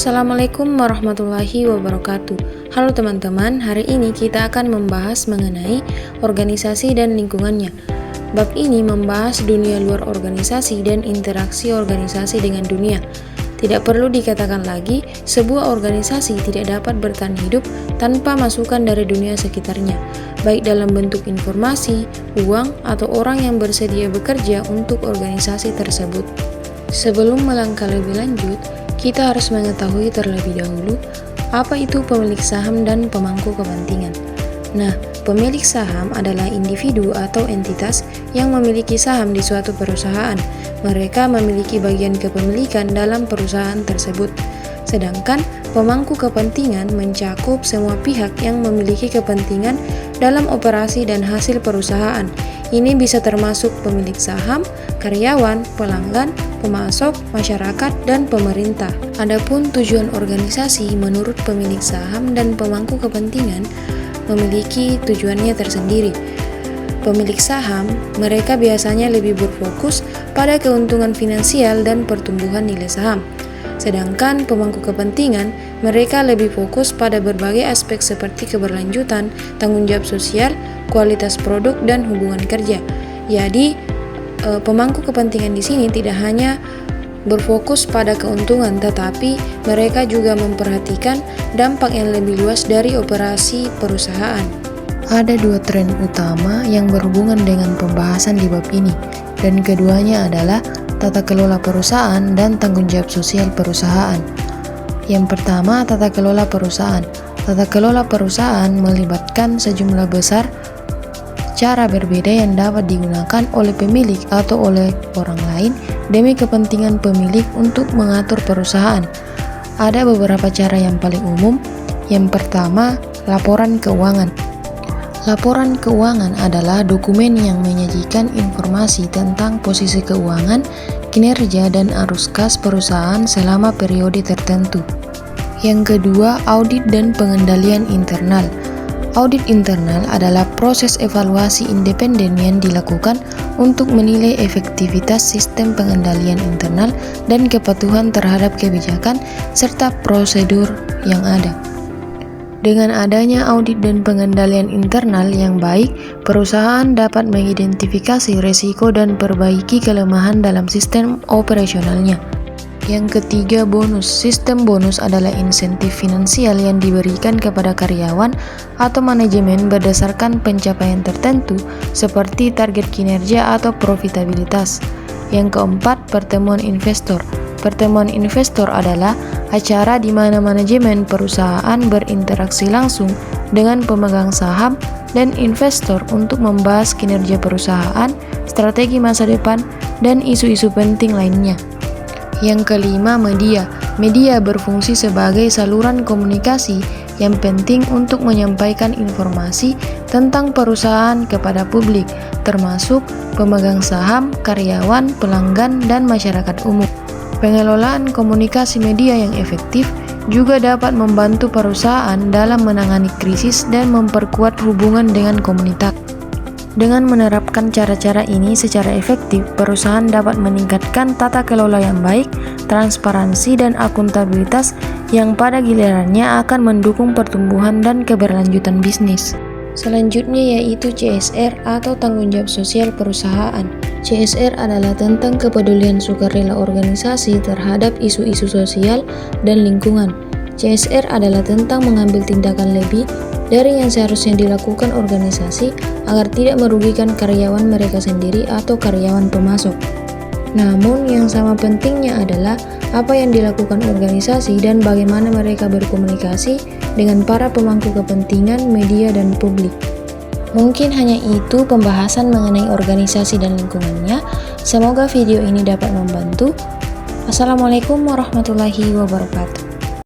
Assalamualaikum warahmatullahi wabarakatuh. Halo teman-teman, hari ini kita akan membahas mengenai organisasi dan lingkungannya. Bab ini membahas dunia luar organisasi dan interaksi organisasi dengan dunia. Tidak perlu dikatakan lagi, sebuah organisasi tidak dapat bertahan hidup tanpa masukan dari dunia sekitarnya, baik dalam bentuk informasi, uang, atau orang yang bersedia bekerja untuk organisasi tersebut. Sebelum melangkah lebih lanjut, kita harus mengetahui terlebih dahulu apa itu pemilik saham dan pemangku kepentingan. Nah, pemilik saham adalah individu atau entitas yang memiliki saham di suatu perusahaan. Mereka memiliki bagian kepemilikan dalam perusahaan tersebut. Sedangkan pemangku kepentingan mencakup semua pihak yang memiliki kepentingan dalam operasi dan hasil perusahaan. Ini bisa termasuk pemilik saham, karyawan, pelanggan, pemasok, masyarakat, dan pemerintah. Adapun tujuan organisasi menurut pemilik saham dan pemangku kepentingan memiliki tujuannya tersendiri. Pemilik saham, mereka biasanya lebih berfokus pada keuntungan finansial dan pertumbuhan nilai saham. Sedangkan pemangku kepentingan, mereka lebih fokus pada berbagai aspek seperti keberlanjutan, tanggung jawab sosial, kualitas produk, dan hubungan kerja. Jadi, pemangku kepentingan di sini tidak hanya berfokus pada keuntungan, tetapi mereka juga memperhatikan dampak yang lebih luas dari operasi perusahaan. Ada dua tren utama yang berhubungan dengan pembahasan di bab ini, dan keduanya adalah tata kelola perusahaan dan tanggung jawab sosial perusahaan. Yang pertama, tata kelola perusahaan. Tata kelola perusahaan melibatkan sejumlah besar cara berbeda yang dapat digunakan oleh pemilik atau oleh orang lain demi kepentingan pemilik untuk mengatur perusahaan. Ada beberapa cara yang paling umum. Yang pertama, laporan keuangan. Laporan keuangan adalah dokumen yang menyajikan informasi tentang posisi keuangan, kinerja, dan arus kas perusahaan selama periode tertentu. Yang kedua, audit dan pengendalian internal. Audit internal adalah proses evaluasi independen yang dilakukan untuk menilai efektivitas sistem pengendalian internal dan kepatuhan terhadap kebijakan serta prosedur yang ada. Dengan adanya audit dan pengendalian internal yang baik, perusahaan dapat mengidentifikasi risiko dan perbaiki kelemahan dalam sistem operasionalnya. Yang ketiga, bonus. Sistem bonus adalah insentif finansial yang diberikan kepada karyawan atau manajemen berdasarkan pencapaian tertentu seperti target kinerja atau profitabilitas. Yang keempat, pertemuan investor. Pertemuan investor adalah acara di mana manajemen perusahaan berinteraksi langsung dengan pemegang saham dan investor untuk membahas kinerja perusahaan, strategi masa depan, dan isu-isu penting lainnya. Yang kelima, media. Media berfungsi sebagai saluran komunikasi yang penting untuk menyampaikan informasi tentang perusahaan kepada publik, termasuk pemegang saham, karyawan, pelanggan, dan masyarakat umum. Pengelolaan komunikasi media yang efektif juga dapat membantu perusahaan dalam menangani krisis dan memperkuat hubungan dengan komunitas. Dengan menerapkan cara-cara ini secara efektif, perusahaan dapat meningkatkan tata kelola yang baik, transparansi, dan akuntabilitas yang pada gilirannya akan mendukung pertumbuhan dan keberlanjutan bisnis. Selanjutnya yaitu CSR atau tanggung jawab sosial perusahaan. CSR adalah tentang kepedulian sukarela organisasi terhadap isu-isu sosial dan lingkungan. CSR adalah tentang mengambil tindakan lebih dari yang seharusnya dilakukan organisasi agar tidak merugikan karyawan mereka sendiri atau karyawan pemasok. Namun yang sama pentingnya adalah apa yang dilakukan organisasi dan bagaimana mereka berkomunikasi dengan para pemangku kepentingan, media, dan publik. Mungkin hanya itu pembahasan mengenai organisasi dan lingkungannya. Semoga video ini dapat membantu. Assalamualaikum warahmatullahi wabarakatuh.